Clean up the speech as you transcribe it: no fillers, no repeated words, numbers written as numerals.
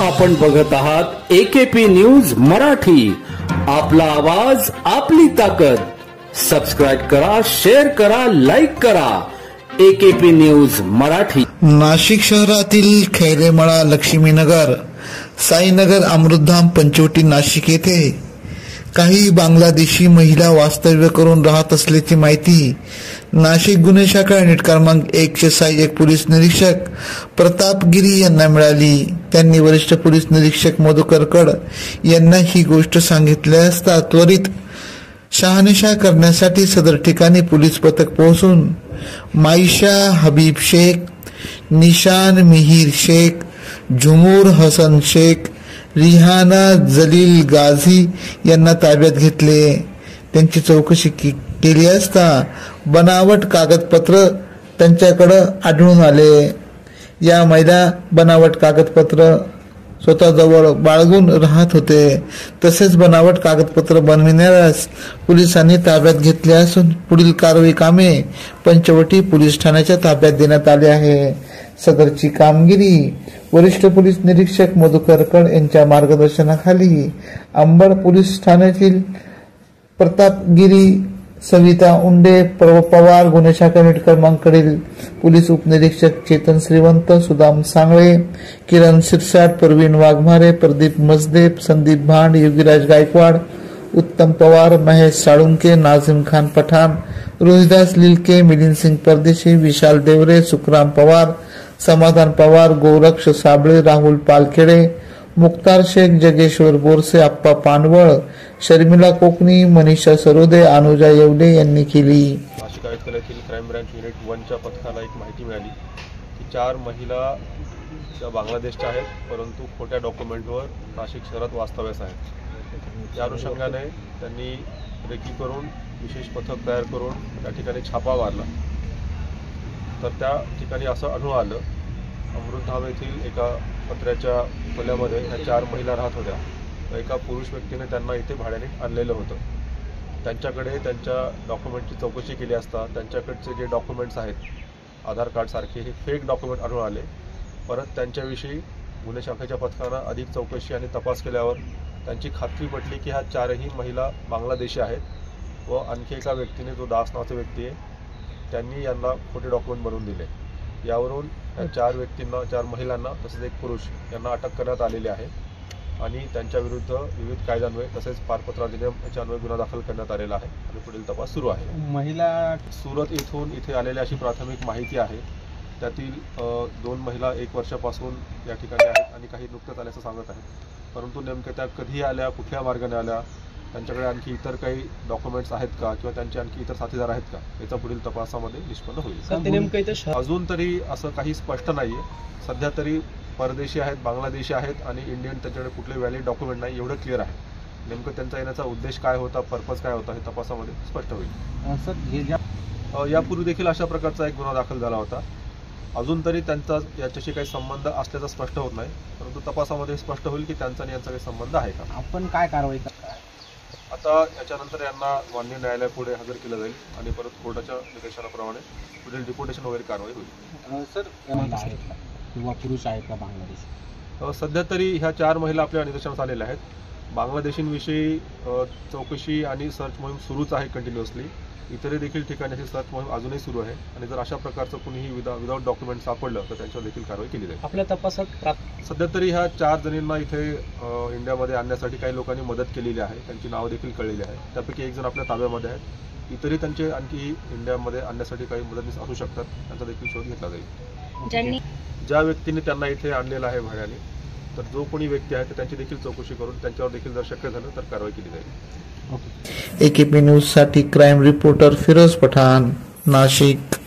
आपण बघत आहात एकेपी न्यूज मराठी. आपला आवाज आपली ताकद. सबस्क्राइब करा, शेअर करा, लाईक करा. AKP news Marathi. नाशिक शहरातील खैरेमळा, लक्ष्मीनगर, साईनगर, अमृतधाम, पंचवटी, नाशिक येथे काही बांगलादेशी महिला वास्तव्य करून राहत असल्याची माहिती नाशिक गुन्हे शाखा युनिट क्रमांक 1चे सहाय्यक पोलीस निरीक्षक प्रताप गिरी यांना मिळाली. त्यांनी वरिष्ठ पोलीस निरीक्षक मधुकर कड यांना ही गोष्ट सांगितली असता त्वरित शहानिशा करण्यासाठी सदर ठिकाणी पोलीस पथक पोहोचून माईशा हबीब शेख, निशान मिहीर शेख, झुमूर हसन शेख, रिहाना जलील गाझी यांना ताब्यात घेतले. त्यांची चौकशी केली असता बनावट कागदपत्र त्यांच्याकडे आढळून आले. या महिला बनावट कागदपत्र स्वतःजवळ बाळगून राहत होते. तसेच बनावट कागदपत्र बनविणाऱ्यास पोलिसांनी ताब्यात घेतले असून पुढील कारवाई कामे पंचवटी पोलीस ठाण्याच्या ताब्यात देण्यात आले आहे. सदरची कामगिरी वरिष्ठ पोलीस निरीक्षक मधुकर कड यांच्या मार्गदर्शनाखाली अंबड पोलीस ठाण्यातील प्रतापगिरी, सविता उंडे, पवार गुन्हे शाखा युनिट क्रमांकडील पोलीस उपनिरीक्षक चेतन श्रीवंत, सुदाम सांगळे, किरण शिरसाट, परवीन वाघमारे, प्रदीप मजदे, संदीप भांड, योगीराज गायकवाड, उत्तम पवार, महेश साळुंके, नाझिम खान पठाण, रोहिदास लिलके, मिलिंद सिंग परदेशी, विशाल देवरे, सुखराम पवार, समाधान पवार, गोरक्ष साबळे, राहुल पालखेडे, मुक्तार शेख, जगेश्वर बोरसे, आप्पा पानवळ, शर्मिला कोकणी, मनीषा सरोदे, अनुजा येवले यांनी केली. नाशिक आयुक्तालयातील क्राईम ब्रांच युनिट 1च्या पथकाला एक माहिती मिळाली की 4 महिला त्या बांगलादेशच्या आहेत, परंतु खोट्या डॉक्युमेंटवर नाशिक शहरात वास्तव्यास आहेत. या अनुषंगाने त्यांनी रेकी करून विशेष पथक तयार करून त्या ठिकाणी छापा मारला. तर त्या ठिकाणी असं आढळून आलं, अमृतधाम येथील एका पत्र्याच्या खोल्यामध्ये ह्या 4 महिला राहत होत्या. एका पुरुष व्यक्तीने त्यांना इथे भाड्याने आणलेलं होतं. त्यांच्याकडे त्यांच्या डॉक्युमेंटची चौकशी केली असता त्यांच्याकडचे जे डॉक्युमेंट्स आहेत आधार कार्ड सारखे हे फेक डॉक्युमेंट आढळून आले. परत त्यांच्याविषयी गुन्हे शाखेच्या पथकानं अधिक चौकशी आणि तपास केल्यावर त्यांची खात्री पटली की ह्या 4ही महिला बांगलादेशी आहेत व आणखी एका व्यक्तीने, जो दास नावाचा व्यक्ती आहे, त्यांनी यांना खोटे डॉक्युमेंट बनवून दिले. यावरून या 4 महिलांना तसेच एक पुरुष यांना अटक करण्यात आलेली आहे आणि त्यांच्याविरुद्ध विविध कायद्यान्वये तसेच पारपत्र अधिनियम याच्यान्वये गुन्हा दाखल करण्यात आलेला आहे आणि पुढील तपास सुरू आहे. महिला सुरत येथून इथे आलेली अशी प्राथमिक माहिती आहे. त्यातील 2 महिला 1 वर्षापासून या ठिकाणी आहेत आणि काही नुकत्याच आल्याचं सांगत आहेत. परंतु नेमक्या त्या कधी आल्या, कुठल्या मार्गाने आल्या, त्यांच्याकडे आणखी इतर काही डॉक्युमेंट्स आहेत का किंवा त्यांचे आणखी इतर साथीदार आहेत का, याचा पुढील तपासामध्ये निष्पन्न होईल. अजून तरी असं काही स्पष्ट नाहीये. सध्या तरी परदेशी आहेत, बांगलादेशी आहेत आणि इंडियन त्यांच्याकडे कुठले व्हॅलिड डॉक्युमेंट नाही एवढं क्लिअर आहे. नेमकं त्यांचा येण्याचा उद्देश काय होता, पर्पज काय होता, हे तपासामध्ये स्पष्ट होईल. यापूर्वी देखील अशा प्रकारचा एक गुन्हा दाखल झाला होता. अजून तरी त्यांचा याच्याशी काही संबंध असल्याचा स्पष्ट होत नाही, परंतु तपासामध्ये स्पष्ट होईल की त्यांचा आणि यांचा काही संबंध आहे का. आपण काय कारवाई करता आता याच्यानंतर यांना माननीय न्यायालयापुढे हजर केलं जाईल आणि परत कोर्टाच्या निर्देशनाप्रमाणे पुढील डिपोटेशन वगैरे कारवाई होईल. सर किंवा पुरुष आहेत का बांगलादेश? सध्या तरी ह्या 4 महिला आपल्या निदर्शनास आलेल्या आहेत. बांगलादेशींविषयी चौकशी आणि सर्च मोहीम सुरूच आहे कंटिन्युअसली. इतरही देखील ठिकाणी अशी सर्च मोहीम अजूनही सुरू आहे आणि जर अशा प्रकारचं कुणीही विदाऊट डॉक्युमेंट सापडलं तर त्यांच्यावर देखील कारवाई केली जाईल. आपल्या तपासात सध्या तरी ह्या 4 जणींना इथे इंडियामध्ये आणण्यासाठी काही लोकांनी मदत केलेली आहे. त्यांची नावं देखील कळलेली आहे. त्यापैकी 1 जण आपल्या ताब्यामध्ये आहेत. इतरही त्यांचे आणखी इंडियामध्ये आणण्यासाठी काही मदतनीस असू शकतात, त्यांचा देखील शोध घेतला जाईल. ज्या व्यक्तीने त्यांना इथे आणलेलं आहे भाड्याने, तर जो कोणी व्यक्ती आहे तर त्यांची देखील चौकशी करून त्यांच्यावर देखील जर शक्य झालं तर कारवाई केली जाईल. एकेपी न्यूज साठी क्राईम रिपोर्टर फिरोज पठाण, नाशिक.